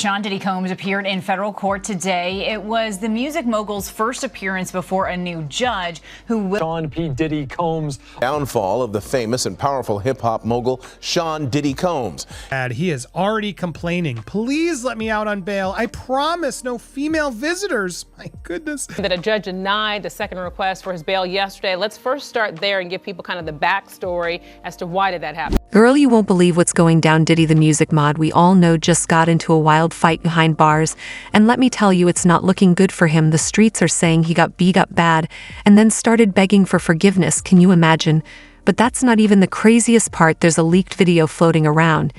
Sean Diddy Combs appeared in federal court today. It was the music mogul's first appearance before a new judge who will... Sean P. Diddy Combs. Downfall of the famous and powerful hip-hop mogul Sean Diddy Combs. He is already complaining. Please let me out on bail. I promise no female visitors. My goodness. That a judge denied the second request for his bail yesterday. Let's first start there and give people kind of the backstory as to why did that happen. Girl, you won't believe what's going down. Diddy the music mod we all know just got into a wild fight behind bars, and let me tell you, it's not looking good for him. The streets are saying he got beat up bad and then started begging for forgiveness. Can you imagine? But that's not even the craziest part. There's a leaked video floating around,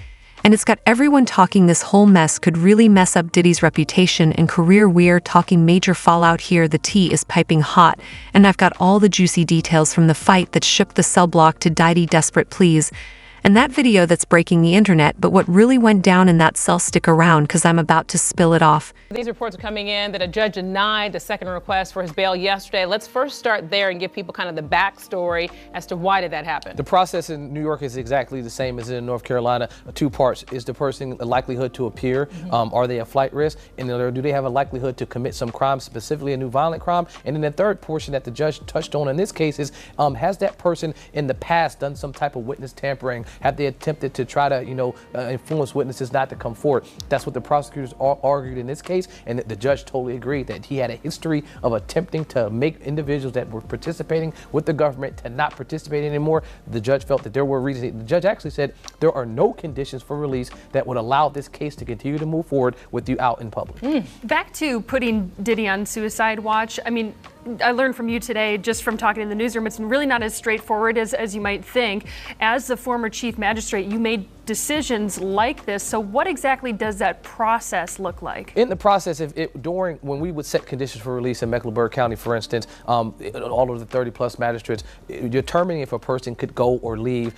and it's got everyone talking. This whole mess could really mess up Diddy's reputation and career. We're talking major fallout here. The tea is piping hot, and I've got all the juicy details from the fight that shook the cell block to Diddy desperate pleas. And that video that's breaking the internet, but what really went down in that cell, stick around because I'm about to spill it off. These reports are coming in that a judge denied the second request for his bail yesterday. Let's first start there and give people kind of the backstory as to why did that happen. The process in New York is exactly the same as in North Carolina. Two parts. Is the person a likelihood to appear? Are they a flight risk? And do they have a likelihood to commit some crime, specifically a new violent crime? And then the third portion that the judge touched on in this case is, has that person in the past done some type of witness tampering? Have they attempted to try to, influence witnesses not to come forward? That's what the prosecutors argued in this case, and the judge totally agreed that he had a history of attempting to make individuals that were participating with the government to not participate anymore. The judge felt that there were reasons. The judge actually said there are no conditions for release that would allow this case to continue to move forward with you out in public. Back to putting Diddy on suicide watch. I mean, I learned from you today, just from talking in the newsroom, it's really not as straightforward as you might think. As the former chief magistrate, you made decisions like this. So what exactly does that process look like? In the process, when we would set conditions for release in Mecklenburg County, for instance, all of the 30-plus magistrates, determining if a person could go or leave,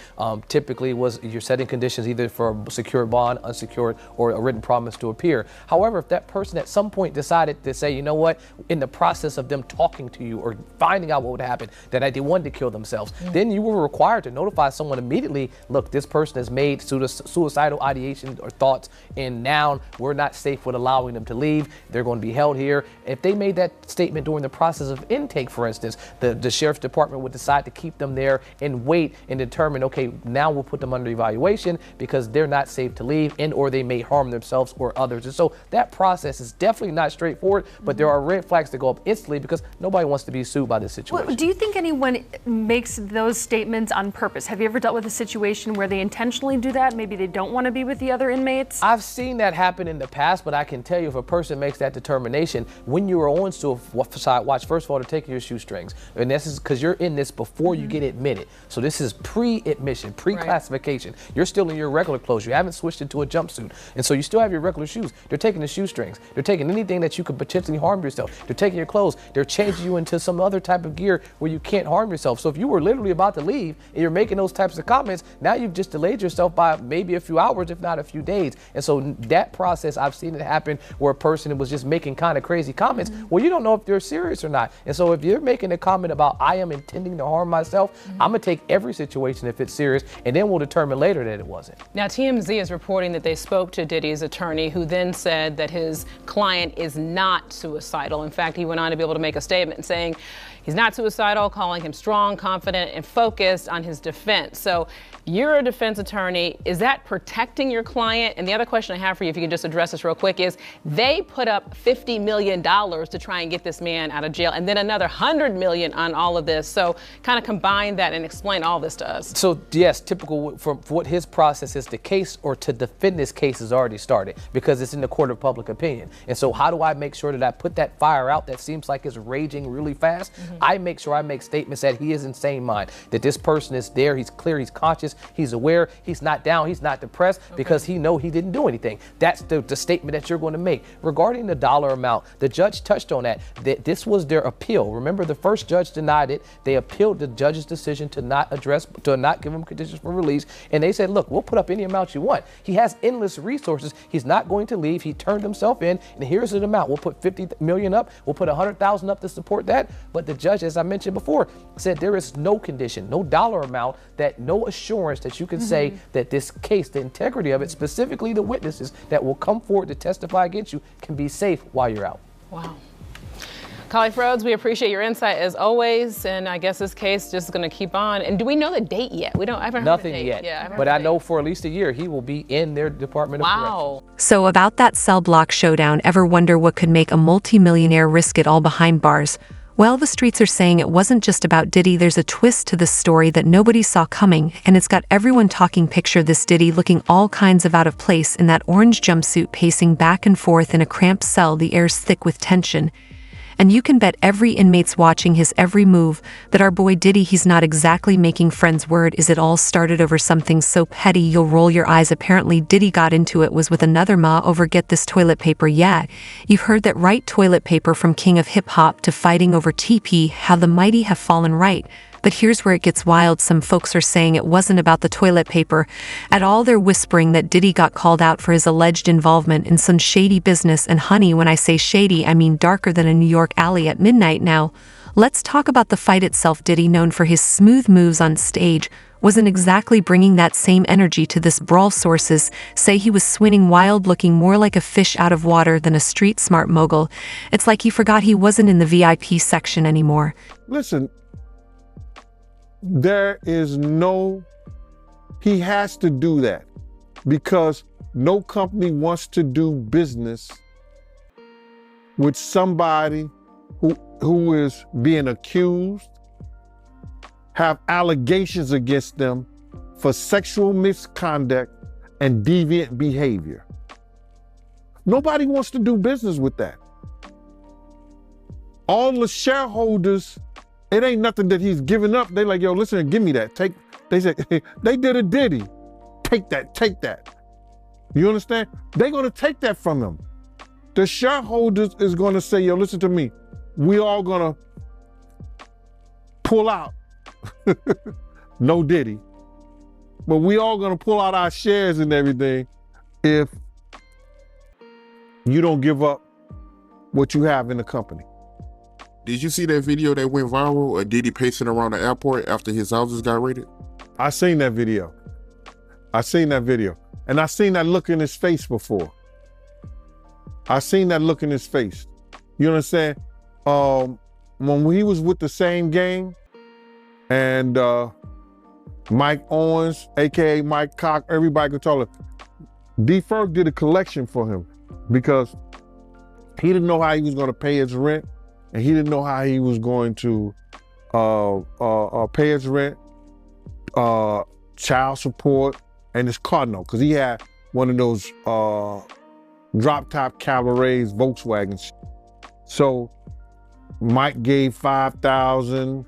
typically you're setting conditions either for a secured bond, unsecured, or a written promise to appear. However, if that person at some point decided to say, you know what, in the process of them talking to you or finding out what would happen, that they wanted to kill themselves, then you were required to notify someone immediately, look, this person has made suicidal ideation or thoughts, and now we're not safe with allowing them to leave. They're going to be held here. If they made that statement during the process of intake, for instance, the sheriff's department would decide to keep them there and wait and determine, okay, now we'll put them under evaluation because they're not safe to leave, and or they may harm themselves or others. And so that process is definitely not straightforward, but there are red flags that go up instantly because nobody wants to be sued by this situation. Well, do you think anyone makes those statements on purpose? Have you ever dealt with a situation where they intentionally do that? Maybe they don't want to be with the other inmates? I've seen that happen in the past, but I can tell you if a person makes that determination, when you are on suicide watch, first of all, they're taking your shoestrings. And this is because you're in this before you get admitted. So this is pre-admission, pre-classification. You're still in your regular clothes. You haven't switched into a jumpsuit. And so you still have your regular shoes. They're taking the shoestrings. They're taking anything that you could potentially harm yourself. They're taking your clothes. They're changing you into some other type of gear where you can't harm yourself. So if you were literally about to leave and you're making those types of comments, now you've just delayed yourself by maybe a few hours, if not a few days. And so that process, I've seen it happen where a person was just making kind of crazy comments. Well, you don't know if they're serious or not. And so if you're making a comment about, I am intending to harm myself, I'm gonna take every situation if it's serious, and then we'll determine later that it wasn't. Now, TMZ is reporting that they spoke to Diddy's attorney, who then said that his client is not suicidal. In fact, he went on to be able to make a statement saying he's not suicidal, calling him strong, confident, and focused on his defense. So you're a defense attorney. Is that protecting your client? And the other question I have for you, if you can just address this real quick, is they put up $50 million to try and get this man out of jail, and then another $100 million on all of this. So kind of combine that and explain all this to us. So yes, typical for what his process is, the case or to defend this case has already started because it's in the court of public opinion. And so how do I make sure that I put that fire out that seems like it's raging really fast? I make sure I make statements that he is in sane mind, that this person is there, he's clear, he's conscious, he's aware, he's not down, he's not depressed because he know he didn't do anything. That's the statement that you're going to make. Regarding the dollar amount, the judge touched on that this was their appeal. Remember, the first judge denied it. They appealed the judge's decision to not give him conditions for release, and they said, look, we'll put up any amount you want. He has endless resources. He's not going to leave. He turned himself in, and here's the amount. We'll put $50 million up. We'll put $100,000 up to support that. But the judge, as I mentioned before, said there is no condition, no dollar amount, no assurance that you can say that this case, the integrity of it, specifically the witnesses that will come forward to testify against you, can be safe while you're out. Wow. Colleague Rhodes, we appreciate your insight as always, and I guess this case just going to keep on. And do we know the date yet? I haven't heard Nothing the date. yet. Yeah, but I know for at least a year he will be in their Department of Corrections. So about that cell block showdown, ever wonder what could make a multimillionaire risk it all behind bars? Well, the streets are saying it wasn't just about Diddy. There's a twist to this story that nobody saw coming, and it's got everyone talking. Picture this Diddy looking all kinds of out of place in that orange jumpsuit, pacing back and forth in a cramped cell. The air's thick with tension. And you can bet every inmate's watching his every move that our boy Diddy, he's not exactly making friends. Word is it all started over something so petty you'll roll your eyes. Apparently Diddy got into it was with another ma over, get this, toilet paper. Yeah, you've heard that right, toilet paper. From king of hip-hop to fighting over TP, how the mighty have fallen right. But here's where it gets wild. Some folks are saying it wasn't about the toilet paper at all. They're whispering that Diddy got called out for his alleged involvement in some shady business. And honey, when I say shady, I mean darker than a New York alley at midnight. Now, let's talk about the fight itself. Diddy, known for his smooth moves on stage, wasn't exactly bringing that same energy to this brawl. Sources say he was swimming wild, looking more like a fish out of water than a street-smart mogul. It's like he forgot he wasn't in the VIP section anymore. Listen, he has to do that because no company wants to do business with somebody who is being accused, have allegations against them for sexual misconduct and deviant behavior. Nobody wants to do business with that. All the shareholders, it ain't nothing that he's giving up. They like, yo, listen, give me that. They said, they did a Diddy. Take that. You understand? They're gonna take that from him. The shareholders is gonna say, yo, listen to me. We all gonna pull out. No Diddy. But we all gonna pull out our shares and everything if you don't give up what you have in the company. Did you see that video that went viral of Diddy pacing around the airport after his houses got raided? I seen that video. And I seen that look in his face before. You understand? When he was with the same gang and Mike Owens, AKA Mike Cock, everybody could tell him, D-Ferg did a collection for him because he didn't know how he was gonna pay his rent. And he didn't know how he was going to pay his rent, child support, and his car note, because he had one of those drop-top cabarets, Volkswagens. So Mike gave $5,000.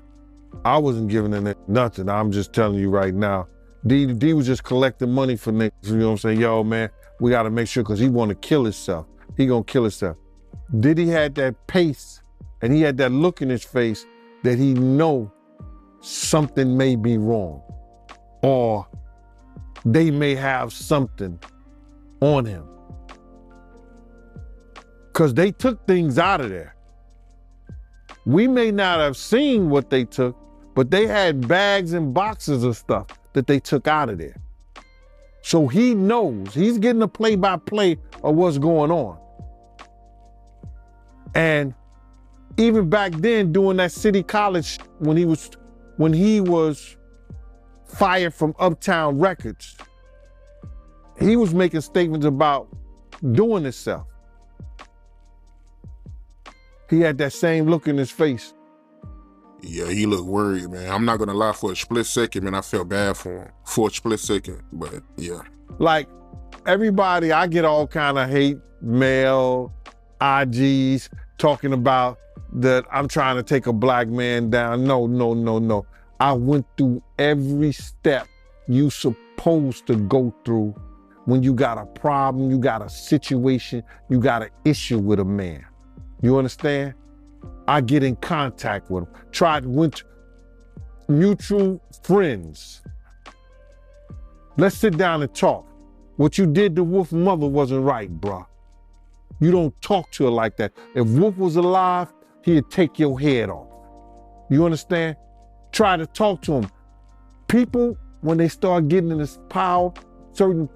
I wasn't giving him nothing. I'm just telling you right now. D was just collecting money for niggas. You know what I'm saying? Yo, man, we got to make sure, because he want to kill himself. He gonna kill himself. Diddy had that pace. And he had that look in his face that he know something may be wrong or they may have something on him. Because they took things out of there. We may not have seen what they took, but they had bags and boxes of stuff that they took out of there. So he knows, he's getting a play-by-play of what's going on. And even back then, doing that City College, when he was fired from Uptown Records, he was making statements about doing himself. He had that same look in his face. Yeah, he looked worried, man. I'm not gonna lie, for a split second, man, I felt bad for him. For a split second, but yeah. Like, everybody, I get all kind of hate mail, IGs, talking about that I'm trying to take a black man down. No. I went through every step you supposed to go through when you got a problem, you got a situation, you got an issue with a man. You understand? I get in contact with him. Went mutual friends. Let's sit down and talk. What you did to Wolf's mother wasn't right, bruh. You don't talk to her like that. If Wolf was alive, he'd take your head off. You understand? Try to talk to them. People, when they start getting in this power, certain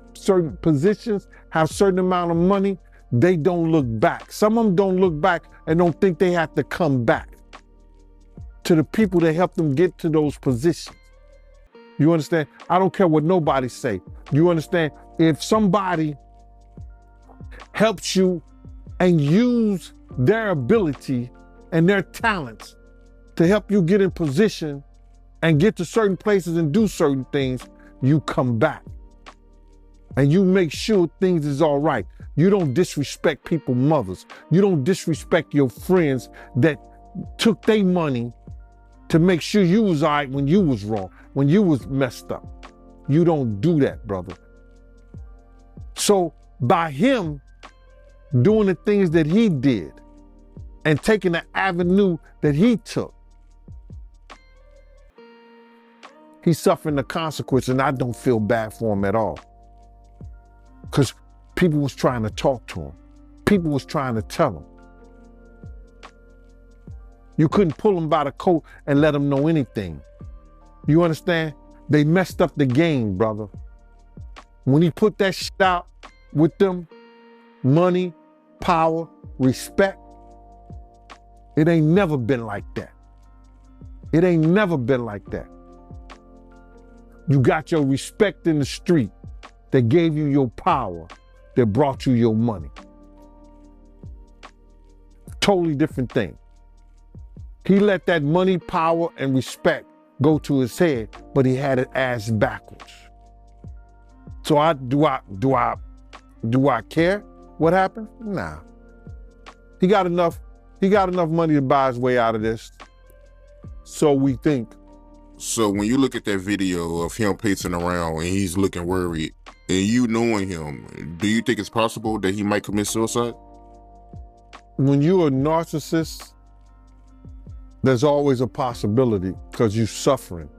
positions, have certain amount of money, they don't look back. Some of them don't look back and don't think they have to come back to the people that help them get to those positions. You understand? I don't care what nobody say. You understand? If somebody helps you and use their ability and their talents to help you get in position and get to certain places and do certain things, you come back. And you make sure things is all right. You don't disrespect people's mothers. You don't disrespect your friends that took their money to make sure you was all right when you was wrong, when you was messed up. You don't do that, brother. So by him doing the things that he did and taking the avenue that he took, he's suffering the consequence, and I don't feel bad for him at all. Because people was trying to talk to him. People was trying to tell him. You couldn't pull him by the coat and let him know anything. You understand? They messed up the game, brother. When he put that shit out with them, money, power, respect, it ain't never been like that. It ain't never been like that. You got your respect in the street that gave you your power, that brought you your money. Totally different thing. He let that money, power, and respect go to his head, but he had it ass backwards. So do I care what happened? Nah. He got enough money to buy his way out of this. So we think. So when you look at that video of him pacing around and he's looking worried, and you knowing him, do you think it's possible that he might commit suicide? When you're a narcissist, there's always a possibility because you're suffering.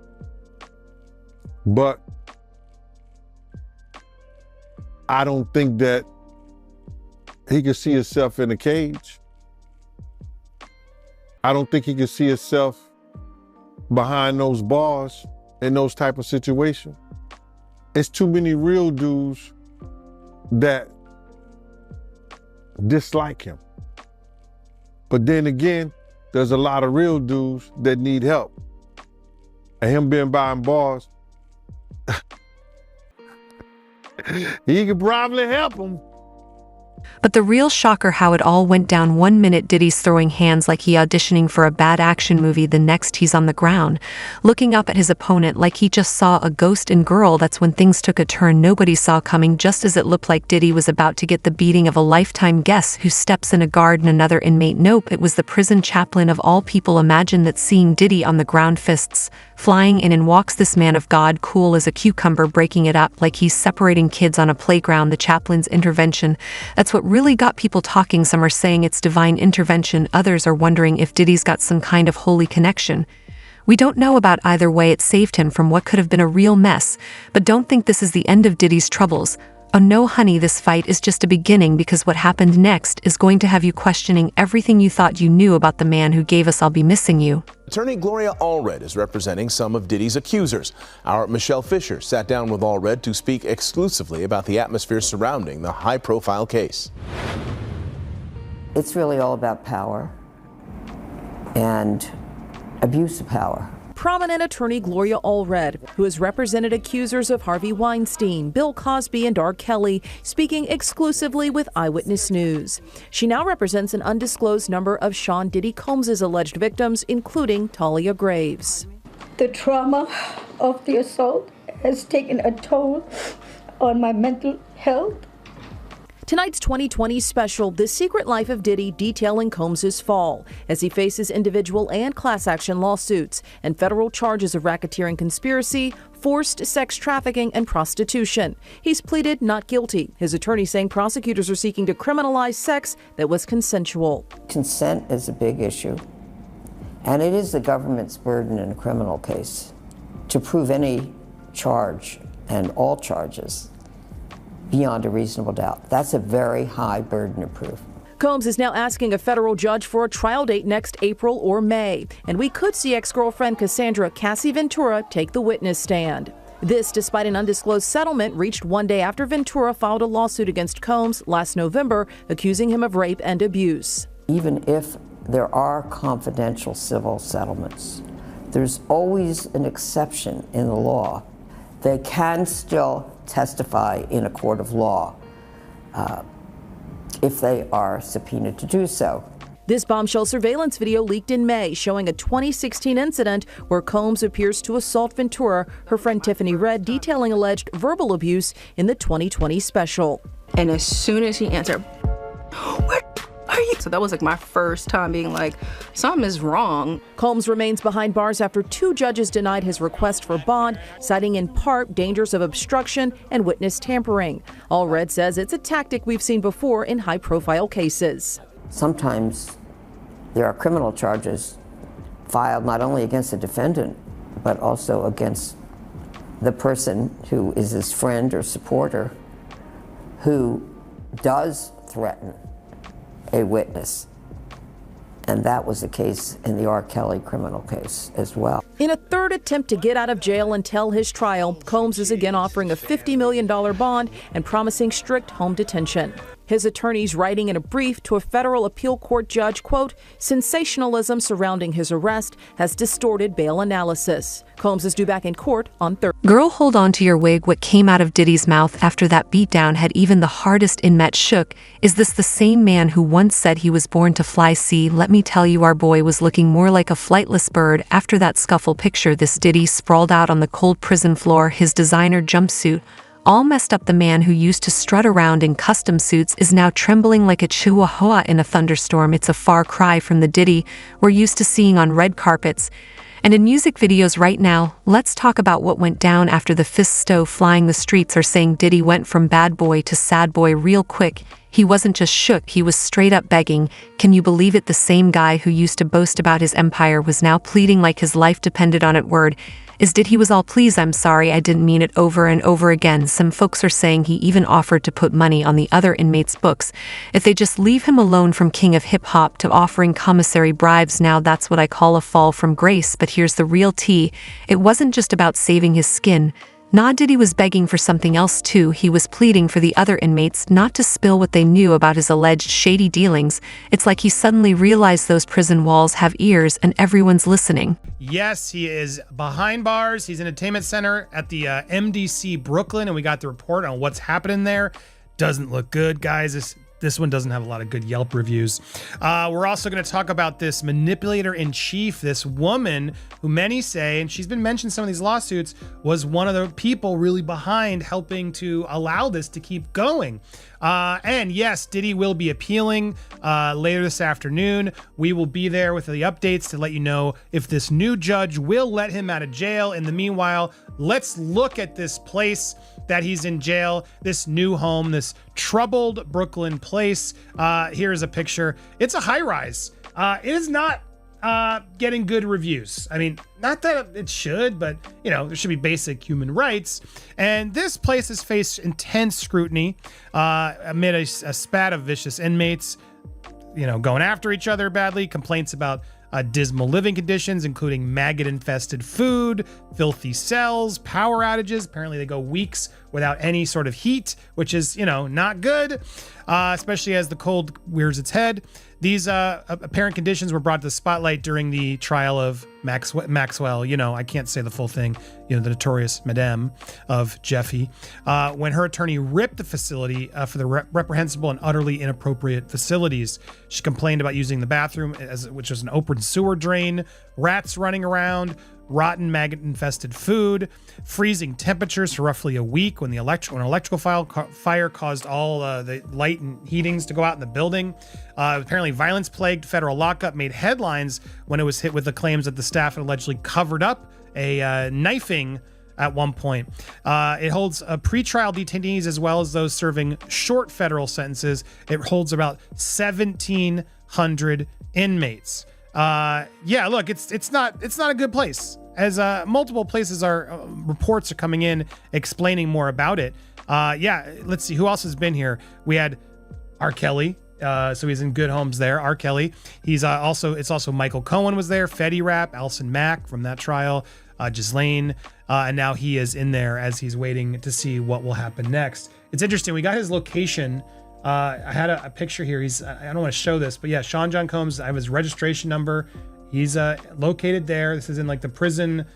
But I don't think that he could see himself in a cage. I don't think he could see himself behind those bars in those type of situations. It's too many real dudes that dislike him. But then again, there's a lot of real dudes that need help. And him being behind bars, he could probably help them. But the real shocker how it all went down: 1 minute Diddy's throwing hands like he auditioning for a bad action movie, the next he's on the ground, looking up at his opponent like he just saw a ghost and girl. That's when things took a turn nobody saw coming. Just as it looked like Diddy was about to get the beating of a lifetime, guess who steps in a guard and another inmate? Nope, it was the prison chaplain of all people. Imagine that, seeing Diddy on the ground, fists flying in, and walks this man of God, cool as a cucumber, breaking it up like he's separating kids on a playground. The chaplain's intervention, that's what really got people talking. Some are saying it's divine intervention. Others are wondering if Diddy's got some kind of holy connection. We don't know about either way. It saved him from what could have been a real mess. But don't think this is the end of Diddy's troubles. Oh no, honey, this fight is just a beginning, because what happened next is going to have you questioning everything you thought you knew about the man who gave us "I'll Be Missing You." Attorney Gloria Allred is representing some of Diddy's accusers. Our Michelle Fisher sat down with Allred to speak exclusively about the atmosphere surrounding the high-profile case. It's really all about power and abuse of power. Prominent attorney Gloria Allred, who has represented accusers of Harvey Weinstein, Bill Cosby, and R. Kelly, speaking exclusively with Eyewitness News. She now represents an undisclosed number of Sean Diddy Combs' alleged victims, including Talia Graves. The trauma of the assault has taken a toll on my mental health. Tonight's 2020 special, The Secret Life of Diddy, detailing Combs' fall as he faces individual and class action lawsuits and federal charges of racketeering conspiracy, forced sex trafficking, and prostitution. He's pleaded not guilty. His attorney saying prosecutors are seeking to criminalize sex that was consensual. Consent is a big issue, and it is the government's burden in a criminal case to prove any charge and all charges beyond a reasonable doubt. That's a very high burden of proof. Combs is now asking a federal judge for a trial date next April or May, and we could see ex-girlfriend Cassandra Cassie Ventura take the witness stand. This despite an undisclosed settlement reached one day after Ventura filed a lawsuit against Combs last November, accusing him of rape and abuse. Even if there are confidential civil settlements, there's always an exception in the law. They can still testify in a court of law if they are subpoenaed to do so. This bombshell surveillance video leaked in May showing a 2016 incident where Combs appears to assault Ventura, her friend Tiffany read detailing alleged verbal abuse in the 2020 special. And as soon as he answered, "Where are you?" So that was like my first time being like, something is wrong. Combs remains behind bars after 2 judges denied his request for bond, citing in part dangers of obstruction and witness tampering. Allred says it's a tactic we've seen before in high-profile cases. Sometimes there are criminal charges filed not only against the defendant, but also against the person who is his friend or supporter who does threaten a witness. And that was the case in the R. Kelly criminal case as well. In a third attempt to get out of jail until his trial, Combs is again offering a $50 million bond and promising strict home detention. His attorneys writing in a brief to a federal appeal court judge, quote, sensationalism surrounding his arrest has distorted bail analysis. Combs is due back in court on Thursday. Girl, hold on to your wig. What came out of Diddy's mouth after that beatdown had even the hardest inmate shook. Is this the same man who once said he was born to fly? See, let me tell you, our boy was looking more like a flightless bird after that scuffle. Picture this: Diddy sprawled out on the cold prison floor, his designer jumpsuit all messed up. The man who used to strut around in custom suits is now trembling like a chihuahua in a thunderstorm. It's a far cry from the Diddy we're used to seeing on red carpets and in music videos right now. Let's talk about what went down after the fist stove flying. The streets are saying Diddy went from bad boy to sad boy real quick. He wasn't just shook, he was straight up begging. Can you believe it? The same guy who used to boast about his empire was now pleading like his life depended on it. Word is Diddy was all, please, I'm sorry, I didn't mean it, over and over again. Some folks are saying he even offered to put money on the other inmates' books if they just leave him alone, from king of hip-hop to offering commissary bribes. Now that's what I call a fall from grace. But here's the real tea. It wasn't just about saving his skin. Nah, Diddy was begging for something else too. He was pleading for the other inmates not to spill what they knew about his alleged shady dealings. It's like he suddenly realized those prison walls have ears and everyone's listening. Yes, he is behind bars. He's in an entertainment center at the MDC Brooklyn, and we got the report on what's happening there. Doesn't look good, guys. This one doesn't have a lot of good Yelp reviews. We're also going to talk about this manipulator in chief, this woman who many say, and she's been mentioned in some of these lawsuits, was one of the people really behind helping to allow this to keep going. And yes, Diddy will be appealing later this afternoon. We will be there with the updates to let you know if this new judge will let him out of jail. In the meanwhile, let's look at this place that he's in jail, this new home, this troubled Brooklyn place. Here's a picture. It's a high rise. It is not getting good reviews. I mean, not that it should, but you know, there should be basic human rights. And this place has faced intense scrutiny amid a spat of vicious inmates, you know, going after each other badly, complaints about dismal living conditions, including maggot-infested food, filthy cells, power outages. Apparently they go weeks without any sort of heat, which is, you know, not good, especially as the cold rears its head. These apparent conditions were brought to the spotlight during the trial of Maxwell. You know, I can't say the full thing, you know, the notorious Madame of Jeffy, when her attorney ripped the facility for the reprehensible and utterly inappropriate facilities. She complained about using the bathroom, which was an open sewer drain, rats running around, rotten maggot-infested food, freezing temperatures for roughly a week when an electrical fire caused all the light and heatings to go out in the building. Apparently, violence-plagued federal lockup made headlines when it was hit with the claims that the staff had allegedly covered up a knifing at one point. It holds pretrial detainees as well as those serving short federal sentences. It holds about 1,700 inmates. Yeah, look, it's not a good place, as multiple places reports are coming in explaining more about it. Yeah, let's see who else has been here. We had R. Kelly So he's in good homes there. R. Kelly. It's also Michael Cohen was there, Fetty Rap, Alison Mack from that trial, Ghislaine, and now he is in there as he's waiting to see what will happen next. It's interesting. We got his location. I had a picture here. I don't want to show this, but yeah, Sean John Combs. I have his registration number. He's located there. This is in like the prison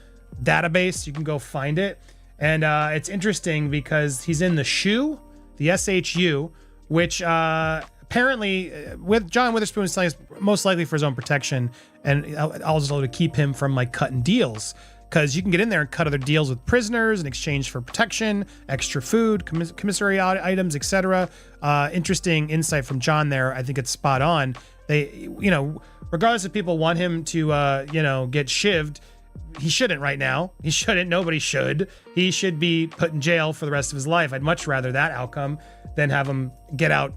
database. You can go find it. And it's interesting because he's in the SHU, the SHU, which apparently with John Witherspoon is telling us most likely for his own protection and also to keep him from like cutting deals. Because you can get in there and cut other deals with prisoners in exchange for protection, extra food, commissary items, etc. Interesting insight from John there. I think it's spot on. They, regardless if people want him to, get shivved, he shouldn't right now. He shouldn't. Nobody should. He should be put in jail for the rest of his life. I'd much rather that outcome than have him get out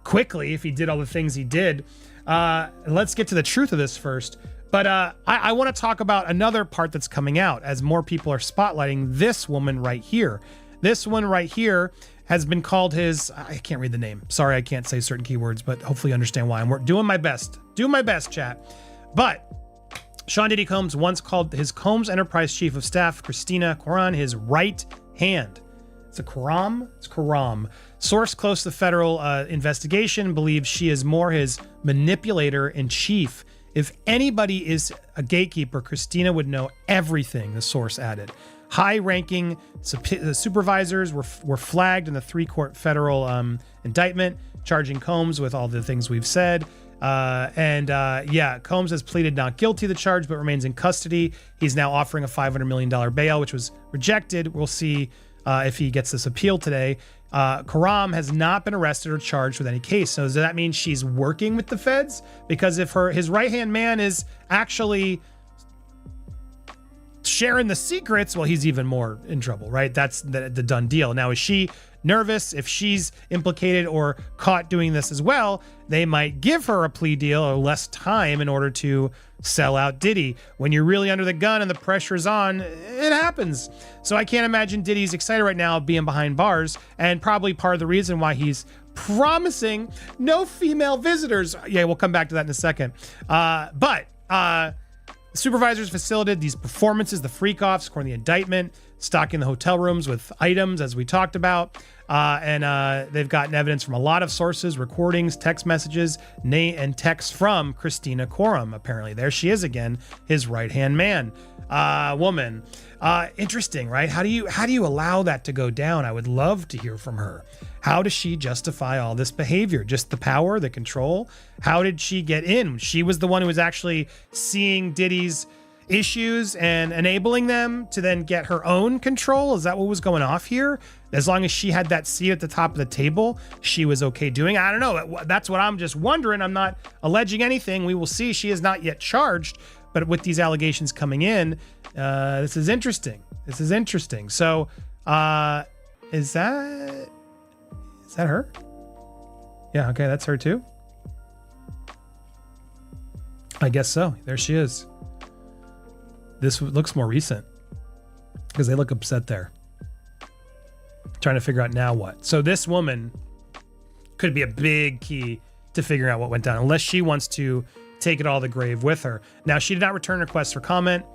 quickly if he did all the things he did. Let's get to the truth of this first. But I want to talk about another part that's coming out as more people are spotlighting this woman right here. This one right here has been called I can't read the name. Sorry, I can't say certain keywords, but hopefully you understand why. I'm doing my best. Doing my best, chat. But Sean Diddy Combs once called his Combs Enterprise Chief of Staff, Christina Koran, his right hand. It's a Karam? It's Karam. Source close to the federal investigation believes she is more his manipulator in chief. If anybody is a gatekeeper, Christina would know everything, the source added. High-ranking supervisors were flagged in the 3-court federal indictment, charging Combs with all the things we've said. Combs has pleaded not guilty to the charge, but remains in custody. He's now offering a $500 million bail, which was rejected. We'll see if he gets this appeal today. Karam has not been arrested or charged with any case. So does that mean she's working with the feds? Because if his right-hand man is actually sharing the secrets, well, he's even more in trouble, right? That's the done deal. Now, is she nervous? If she's implicated or caught doing this as well, they might give her a plea deal or less time in order to sell out Diddy. When you're really under the gun and the pressure's on, it happens. So I can't imagine Diddy's excited right now being behind bars, and probably part of the reason why he's promising no female visitors. Yeah, we'll come back to that in a second. Supervisors facilitated these performances, the freak-offs, according to the indictment, stocking the hotel rooms with items, as we talked about. They've gotten evidence from a lot of sources, recordings, text messages, and texts from Christina Koran, apparently. There she is again, his right-hand man, woman. Interesting, right? How do you allow that to go down? I would love to hear from her. How does she justify all this behavior? Just the power, the control? How did she get in? She was the one who was actually seeing Diddy's issues and enabling them to then get her own control. Is that what was going off here? As long as she had that seat at the top of the table, she was okay doing it. I don't know. That's what I'm just wondering. I'm not alleging anything. We will see. She is not yet charged, but with these allegations coming in, this is interesting. So, is that her? Yeah, okay, that's her too. I guess so. There she is. This looks more recent because they look upset there. Trying to figure out now what. So this woman could be a big key to figuring out what went down, unless she wants to take it all to the grave with her. Now, she did not return requests for comment.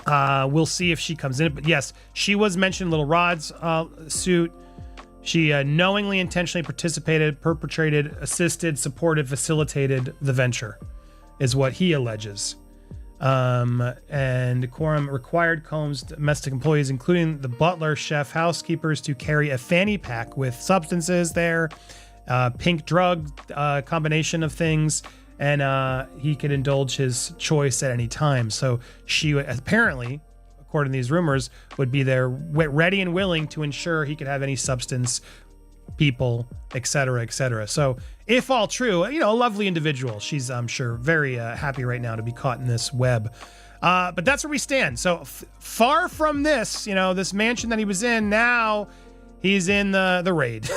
We'll see if she comes in. But yes, she was mentioned in Little Rod's suit. She knowingly, intentionally participated, perpetrated, assisted, supported, facilitated the venture, is what he alleges. And Quorum required Combs' domestic employees, including the butler, chef, housekeepers, to carry a fanny pack with substances there, pink drug combination of things, and he could indulge his choice at any time. So she apparently, according to these rumors, would be there ready and willing to ensure he could have any substance, people, etc., etc. So if all true, a lovely individual. She's, I'm sure, very happy right now to be caught in this web. But that's where we stand. So far from this, this mansion that he was in, now he's in the raid.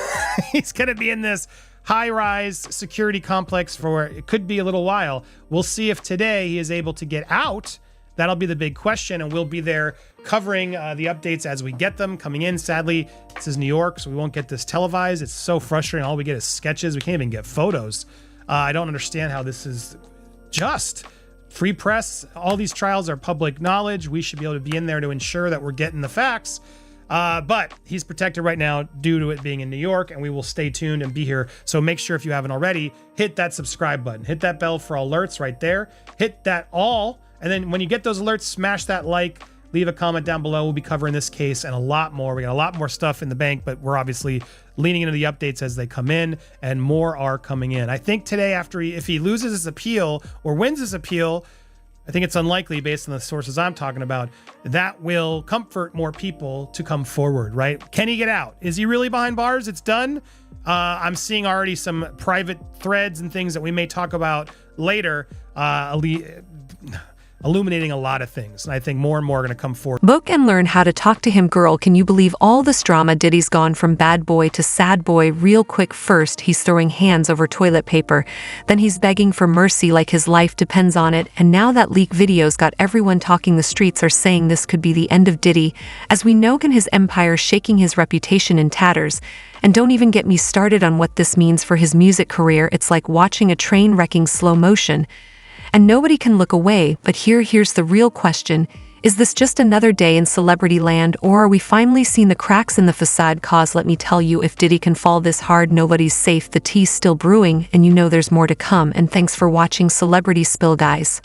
He's going to be in this high-rise security complex for it could be a little while. We'll see if today he is able to get out That'll be the big question, and we'll be there covering the updates as we get them coming in. Sadly, this is New York, so we won't get this televised. It's so frustrating. All we get is sketches. We can't even get photos. I don't understand how this is just. Free press, all these trials are public knowledge. We should be able to be in there to ensure that we're getting the facts. But he's protected right now due to it being in New York, and we will stay tuned and be here. So make sure if you haven't already, hit that subscribe button, hit that bell for alerts right there, hit that all. And then when you get those alerts, smash that like, leave a comment down below. We'll be covering this case and a lot more. We got a lot more stuff in the bank, but we're obviously leaning into the updates as they come in, and more are coming in. I think today, if he loses his appeal or wins his appeal, I think it's unlikely based on the sources I'm talking about, that will comfort more people to come forward, right? Can he get out? Is he really behind bars? It's done. I'm seeing already some private threads and things that we may talk about later, illuminating a lot of things. And I think more and more are going to come forward. Book and learn how to talk to him, girl. Can you believe all this drama? Diddy's gone from bad boy to sad boy real quick. First, he's throwing hands over toilet paper. Then he's begging for mercy like his life depends on it. And now that leaked video's got everyone talking. The streets are saying this could be the end of Diddy. As we know, can his empire shaking, his reputation in tatters. And don't even get me started on what this means for his music career. It's like watching a train wrecking slow motion. And nobody can look away, but here's the real question. Is this just another day in celebrity land, or are we finally seeing the cracks in the facade? Cause let me tell you, if Diddy can fall this hard, nobody's safe. The tea's still brewing, and you know there's more to come. And thanks for watching Celebrity Spill, guys.